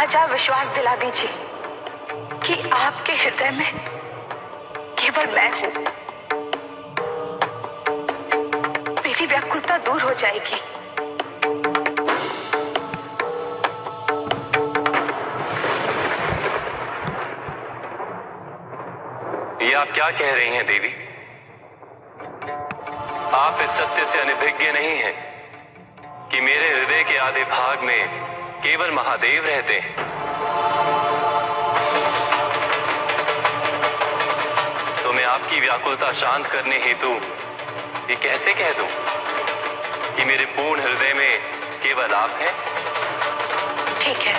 आज आप विश्वास दिला दीजिए कि आपके हृदय में केवल मैं हूं। मेरी व्याकुलता दूर हो जाएगी। ये आप क्या कह रही हैं देवी? आप इस सत्य से अनभिज्ञ नहीं हैं कि मेरे हृदय के आधे भाग में केवल महादेव रहते हैं। तो मैं आपकी व्याकुलता शांत करने हेतु ये कैसे कह दूं कि मेरे पूर्ण हृदय में केवल आप हैं? ठीक है,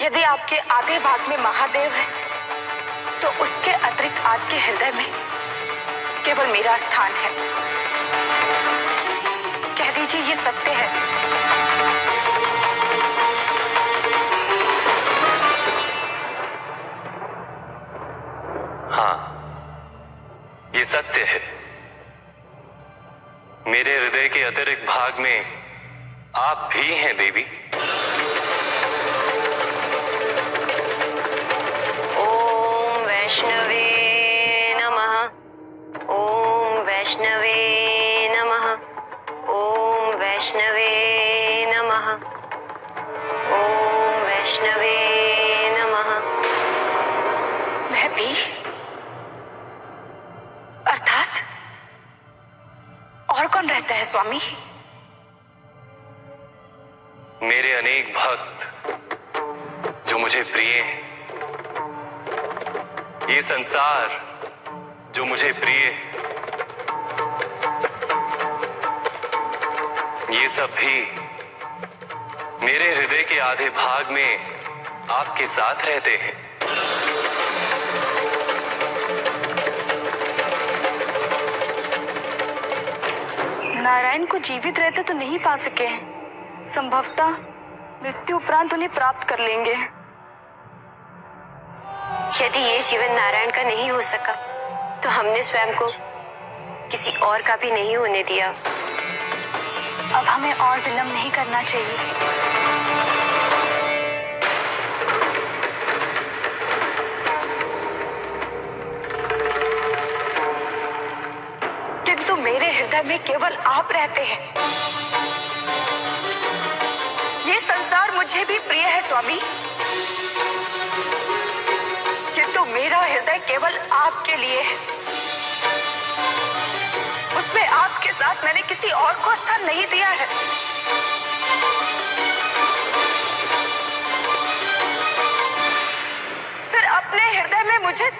यदि आपके आधे भाग में महादेव है तो उसके अतिरिक्त आपके हृदय में केवल मेरा स्थान है। कह दीजिए ये सत्य है। हाँ, ये सत्य है। मेरे हृदय के अतिरिक्त भाग में आप भी हैं देवी। ओम वैष्णवे नमः। ओम वैष्णवे नमः। ओम वैष्णवे नमः। ओम वैष्णवे नमः। मैं भी, अर्थात और कौन रहता है स्वामी? मेरे अनेक भक्त जो मुझे प्रिय हैं, ये संसार जो मुझे प्रिय है, ये सब भी मेरे हृदय के आधे भाग में आपके साथ रहते हैं। नारायण को जीवित रहते तो नहीं पा सके, संभवतः मृत्यु उपरांत उन्हें प्राप्त कर लेंगे। यदि ये जीवन नारायण का नहीं हो सका तो हमने स्वयं को किसी और का भी नहीं होने दिया। अब हमें और विलंब नहीं करना चाहिए। किंतु मेरे हृदय में केवल आप रहते हैं। ये संसार मुझे भी प्रिय है स्वामी, किंतु मेरा हृदय केवल आपके लिए है। उसमें आपके साथ मैंने किसी और को स्थान नहीं दिया है। फिर अपने हृदय में मुझे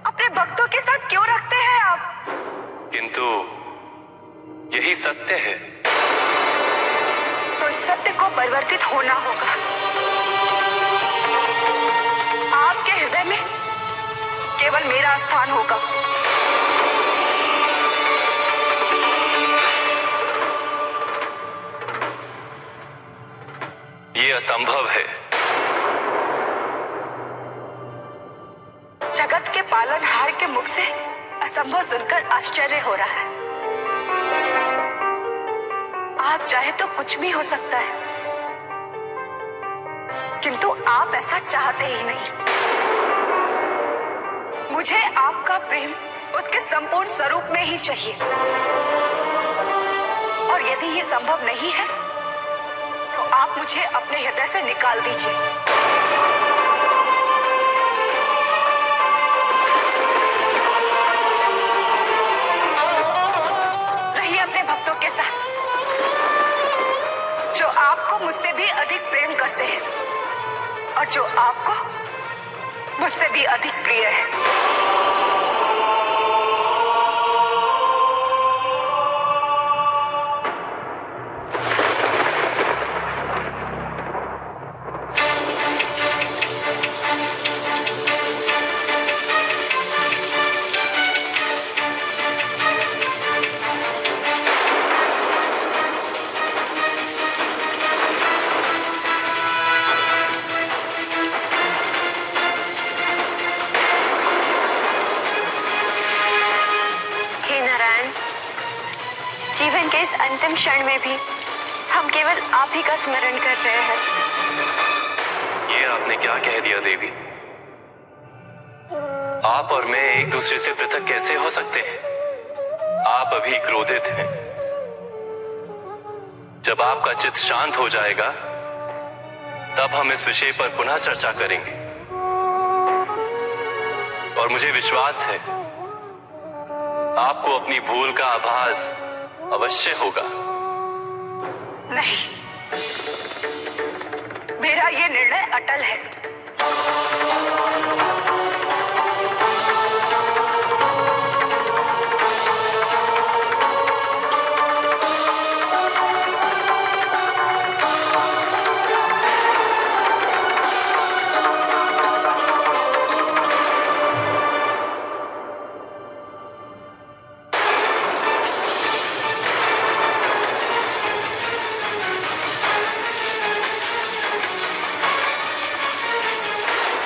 अपने भक्तों के साथ क्यों रखते हैं आप? किंतु यही सत्य है। तो इस सत्य को परिवर्तित होना होगा। आपके हृदय में केवल मेरा स्थान होगा। ये असंभव है। जगत के पालनहार के मुख से असंभव सुनकर आश्चर्य हो रहा है। आप चाहे तो कुछ भी हो सकता है, किंतु आप ऐसा चाहते ही नहीं। मुझे आपका प्रेम उसके संपूर्ण स्वरूप में ही चाहिए, और यदि ये संभव नहीं है तो आप मुझे अपने हृदय से निकाल दीजिए। रहिए अपने भक्तों के साथ जो आपको मुझसे भी अधिक प्रेम करते हैं और जो आपको मुझसे भी अधिक प्रिय है। जीवन के इस अंतिम क्षण में भी हम केवल आप ही का स्मरण कर रहे हैं। ये आपने क्या कह दिया देवी? आप और मैं एक दूसरे से पृथक कैसे हो सकते हैं? आप अभी क्रोधित हैं। जब आपका चित्त शांत हो जाएगा तब हम इस विषय पर पुनः चर्चा करेंगे। और मुझे विश्वास है आपको अपनी भूल का आभास अवश्य होगा। नहीं, मेरा ये निर्णय अटल है।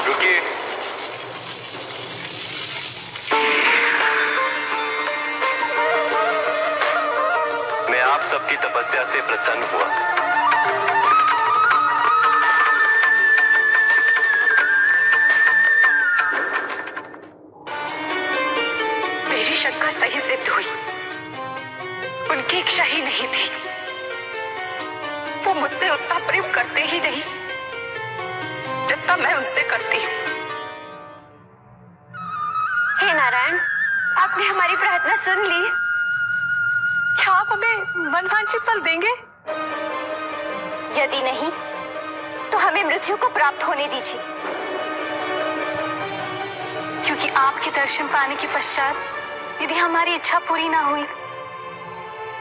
रुकिए। मैं आप सबकी तपस्या से प्रसन्न हुआ। मेरी शंका सही सिद्ध हुई। उनकी इच्छा ही नहीं थी। वो मुझसे उतना प्रेम करते ही नहीं जितना मैं उनसे करती हूँ। हे नारायण, आपने हमारी प्रार्थना सुन ली। क्या आप हमें मनवांछित फल देंगे? यदि नहीं तो हमें मृत्यु को प्राप्त होने दीजिए। क्योंकि आपके दर्शन पाने के पश्चात यदि हमारी इच्छा पूरी ना हुई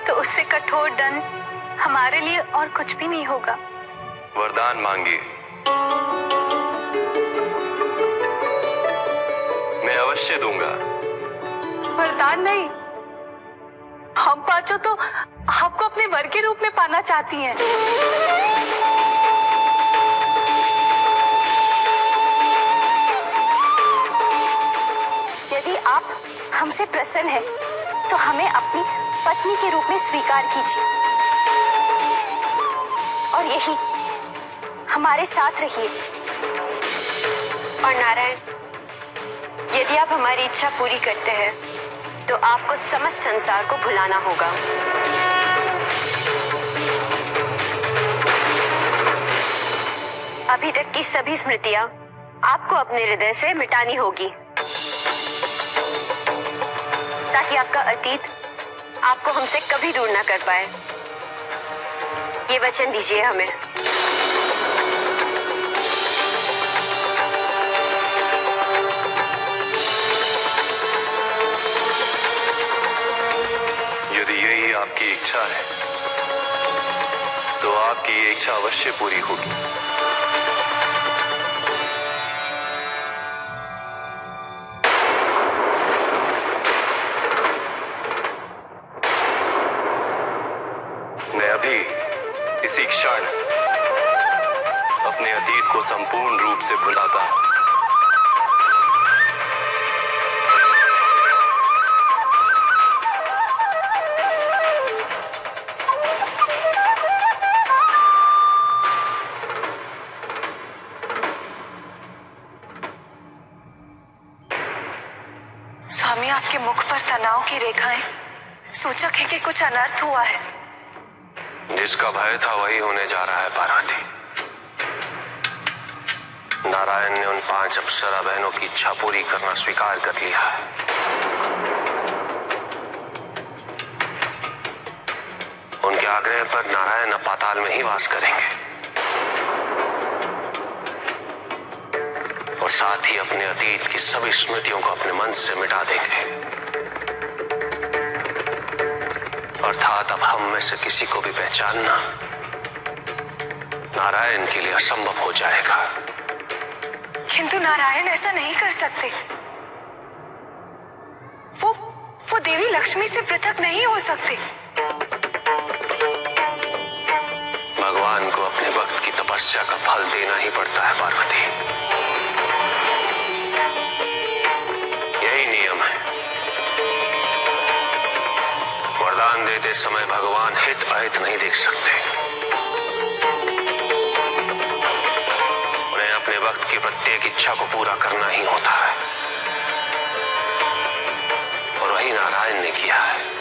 तो उससे कठोर दंड हमारे लिए और कुछ भी नहीं होगा। वरदान मांगिए, मैं अवश्य दूंगा। वरदान नहीं, हम पांचों तो आपको अपने वर के रूप में पाना चाहती हैं। यदि आप हमसे प्रसन्न हैं, तो हमें अपनी पत्नी के रूप में स्वीकार कीजिए और यही हमारे साथ रहिए। और नारायण, यदि आप हमारी इच्छा पूरी करते हैं तो आपको समस्त संसार को भुलाना होगा। अभी तक की सभी स्मृतियां आपको अपने हृदय से मिटानी होगी ताकि आपका अतीत आपको हमसे कभी दूर ना कर पाए। ये वचन दीजिए हमें। यदि यही आपकी इच्छा है तो आपकी ये इच्छा अवश्य पूरी होगी। मैं अभी इसी क्षण अपने अतीत को संपूर्ण रूप से भुलाता हूं। स्वामी, आपके मुख पर तनाव की रेखाएं सूचक है कि कुछ अनर्थ हुआ है। जिसका भय था वही होने जा रहा है पार्वती। नारायण ने उन 5 अप्सरा बहनों की इच्छा पूरी करना स्वीकार कर लिया है। उनके आग्रह पर नारायण अब पाताल में ही वास करेंगे और साथ ही अपने अतीत की सभी स्मृतियों को अपने मन से मिटा देंगे। अर्थात अब हम में से किसी को भी पहचानना नारायण के लिए असंभव हो जाएगा। किंतु नारायण ऐसा नहीं कर सकते। वो देवी लक्ष्मी से पृथक नहीं हो सकते। भगवान को अपने भक्त की तपस्या का फल देना ही पड़ता है पार्वती। यही नियम है। वरदान देते समय भगवान हित अहित नहीं देख सकते। एक इच्छा को पूरा करना ही होता है, और वही नारायण ने किया है।